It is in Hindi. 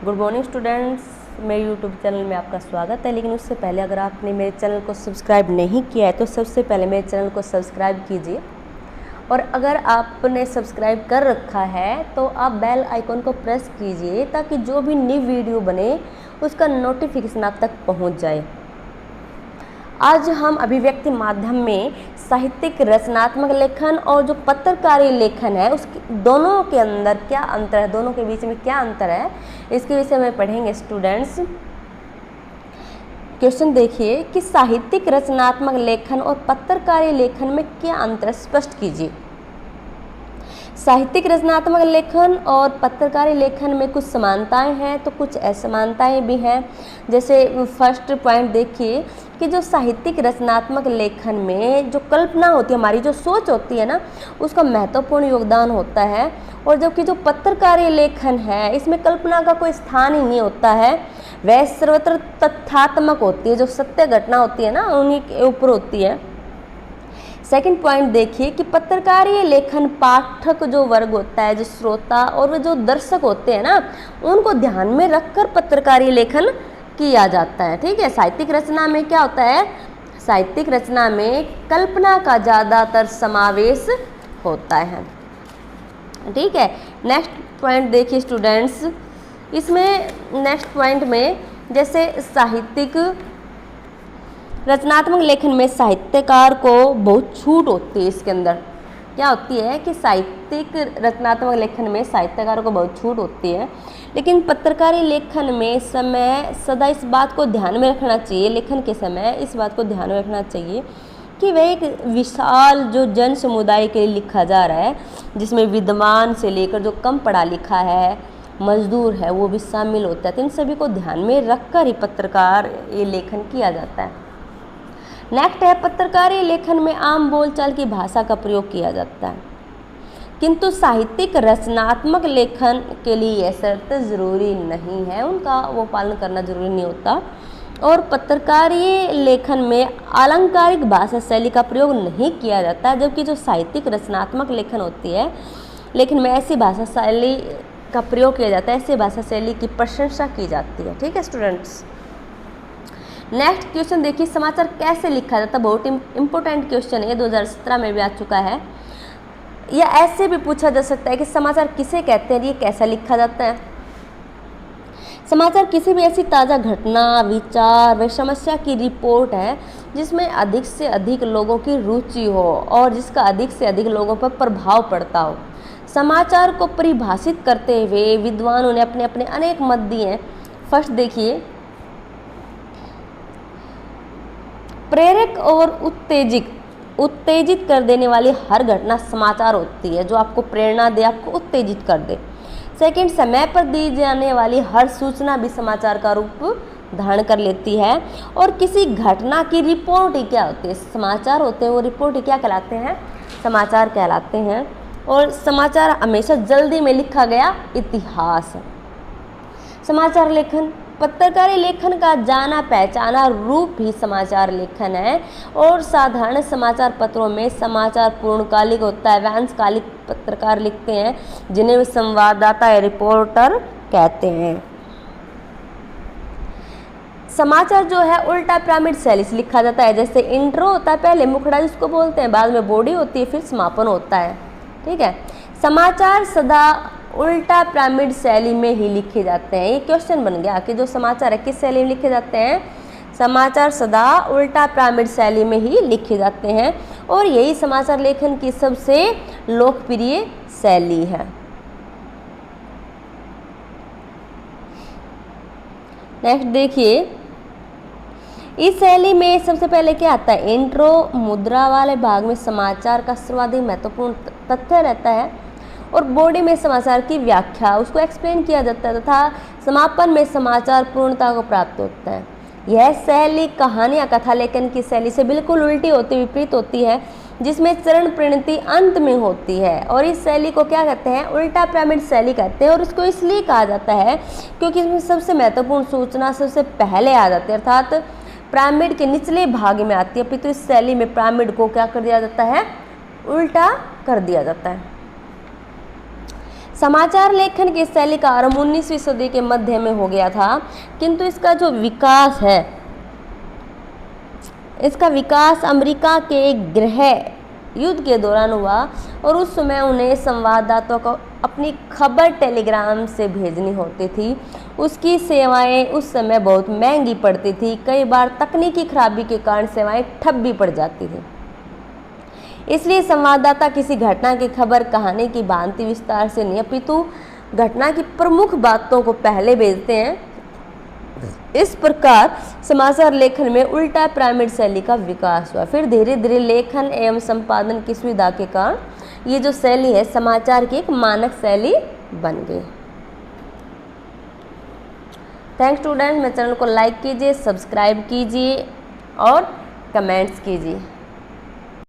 गुड मॉर्निंग स्टूडेंट्स, मेरे यूट्यूब चैनल में आपका स्वागत है। लेकिन उससे पहले अगर आपने मेरे चैनल को सब्सक्राइब नहीं किया है तो सबसे पहले मेरे चैनल को सब्सक्राइब कीजिए, और अगर आपने सब्सक्राइब कर रखा है तो आप बेल आइकन को प्रेस कीजिए ताकि जो भी न्यू वीडियो बने उसका नोटिफिकेशन आप तक पहुंच जाए। आज हम अभिव्यक्ति माध्यम में साहित्यिक रचनात्मक लेखन और जो पत्रकारी लेखन है उस दोनों के अंदर क्या अंतर है, दोनों के बीच में क्या अंतर है, इसके विषय में पढ़ेंगे स्टूडेंट्स। क्वेश्चन देखिए कि साहित्यिक रचनात्मक लेखन और पत्रकारी लेखन में क्या अंतर है, स्पष्ट कीजिए। साहित्यिक रचनात्मक लेखन और पत्रकारी लेखन में कुछ समानताएं हैं तो कुछ असमानताएं भी हैं। जैसे फर्स्ट पॉइंट देखिए कि जो साहित्यिक रचनात्मक लेखन में जो कल्पना होती है, हमारी जो सोच होती है ना, उसका महत्वपूर्ण योगदान होता है, और जबकि जो पत्रकारी लेखन है इसमें कल्पना का कोई स्थान ही नहीं होता है, वह सर्वत्र तथ्यात्मक होती है, जो सत्य घटना होती है ना उन्हीं के ऊपर होती है। सेकंड पॉइंट देखिए कि पत्रकारी लेखन पाठक जो वर्ग होता है, जो श्रोता और वे जो दर्शक होते हैं ना, उनको ध्यान में रखकर पत्रकारी लेखन किया जाता है। ठीक है, साहित्यिक रचना में क्या होता है, साहित्यिक रचना में कल्पना का ज़्यादातर समावेश होता है। ठीक है, नेक्स्ट पॉइंट देखिए स्टूडेंट्स, इसमें नेक्स्ट पॉइंट में जैसे साहित्यिक रचनात्मक लेखन में साहित्यकार को बहुत छूट होती है। इसके अंदर क्या होती है कि साहित्यिक रचनात्मक लेखन में साहित्यकार को बहुत छूट होती है, लेकिन पत्रकारी लेखन में समय सदा इस बात को ध्यान में रखना चाहिए, लेखन के समय इस बात को ध्यान में रखना चाहिए कि वह एक विशाल जो जन समुदाय के लिए लिखा जा रहा है, जिसमें विद्वान से लेकर जो कम पढ़ा लिखा है, मजदूर है, वो भी शामिल होता है। तो इन सभी को ध्यान में रखकर ही पत्रकार ये लेखन किया जाता है। नेक्स्ट है, पत्रकारी लेखन में आम बोलचाल की भाषा का प्रयोग किया जाता है, किंतु साहित्यिक रचनात्मक लेखन के लिए यह शर्त जरूरी नहीं है, उनका वो पालन करना जरूरी नहीं होता। और पत्रकारी लेखन में अलंकारिक भाषा शैली का प्रयोग नहीं किया जाता, जबकि जो साहित्यिक रचनात्मक लेखन होती है लेखन में ऐसी भाषा शैली का प्रयोग किया जाता है, ऐसी भाषा शैली की प्रशंसा की जाती है। ठीक है स्टूडेंट्स, नेक्स्ट क्वेश्चन देखिए, समाचार कैसे लिखा जाता है। बहुत इंपॉर्टेंट क्वेश्चन है, 2017 में भी आ चुका है। या ऐसे भी पूछा जा सकता है कि समाचार किसे कहते हैं, ये कैसा लिखा जाता है। समाचार किसी भी ऐसी ताज़ा घटना, विचार व समस्या की रिपोर्ट है जिसमें अधिक से अधिक लोगों की रुचि हो और जिसका अधिक से अधिक लोगों पर प्रभाव पड़ता हो। समाचार को परिभाषित करते हुए विद्वानों ने अपने अपने अनेक मत दिए हैं। फर्स्ट देखिए, प्रेरक और उत्तेजित कर देने वाली हर घटना समाचार होती है, जो आपको प्रेरणा दे, आपको उत्तेजित कर दे। सेकंड, समय पर दी जाने वाली हर सूचना भी समाचार का रूप धारण कर लेती है। और किसी घटना की रिपोर्ट ही क्या होती है, समाचार होते हैं, वो रिपोर्ट ही क्या कहलाते हैं, समाचार कहलाते हैं। और समाचार हमेशा जल्दी में लिखा गया इतिहास। समाचार लेखन, पत्रकारी लेखन का जाना पहचाना रूप ही समाचार लेखन है, और साधारण समाचार पत्रों में समाचार पूर्णकालिक होता है, व अंशकालिक पत्रकार लिखते हैं, जिन्हें संवाददाता या रिपोर्टर कहते हैं। समाचार जो है उल्टा पिरामिड शैली से लिखा जाता है। जैसे इंट्रो होता है, पहले मुखड़ा जिसको बोलते हैं, बाद में बॉडी होती है, फिर समापन होता है। ठीक है, समाचार सदा उल्टा पिरामिड शैली में ही लिखे जाते हैं। ये क्वेश्चन बन गया कि जो समाचार है किस शैली में लिखे जाते हैं, समाचार सदा उल्टा पिरामिड शैली में ही लिखे जाते हैं, और यही समाचार लेखन की सबसे लोकप्रिय शैली है। नेक्स्ट देखिए, इस शैली में सबसे पहले क्या आता है, इंट्रो, मुद्रा वाले भाग में समाचार का सर्वाधिक महत्वपूर्ण तथ्य रहता है, और बॉडी में समाचार की व्याख्या, उसको एक्सप्लेन किया जाता है, तथा समापन में समाचार पूर्णता को प्राप्त होता है। यह शैली कहानी या कथा लेखन की शैली से बिल्कुल उल्टी होती, विपरीत होती है, जिसमें चरण परिणति अंत में होती है, और इस शैली को क्या कहते हैं, उल्टा पिरामिड शैली कहते हैं। और इसको इसलिए कहा जाता है क्योंकि इसमें सबसे महत्वपूर्ण सूचना सबसे पहले आ जाती है, अर्थात पिरामिड के निचले भाग में आती है, तो इस शैली में पिरामिड को क्या कर दिया जाता है, उल्टा कर दिया जाता है। समाचार लेखन की शैली का आरंभ 19वीं सदी के मध्य में हो गया था, किंतु इसका जो विकास है, इसका विकास अमेरिका के गृह युद्ध के दौरान हुआ और उस समय उन्हें संवाददाताओं को अपनी खबर टेलीग्राम से भेजनी होती थी। उसकी सेवाएं उस समय बहुत महंगी पड़ती थी, कई बार तकनीकी खराबी के कारण सेवाएं ठप भी पड़ जाती थी। इसलिए संवाददाता किसी घटना की खबर कहानी की भांति विस्तार से नहीं, अपितु घटना की प्रमुख बातों को पहले भेजते हैं। इस प्रकार समाचार लेखन में उल्टा पिरामिड शैली का विकास हुआ। फिर धीरे धीरे लेखन एवं संपादन की सुविधा के कारण ये जो शैली है समाचार की एक मानक शैली बन गई। थैंक्स स्टूडेंट, मेरे चैनल को लाइक कीजिए, सब्सक्राइब कीजिए और कमेंट्स कीजिए।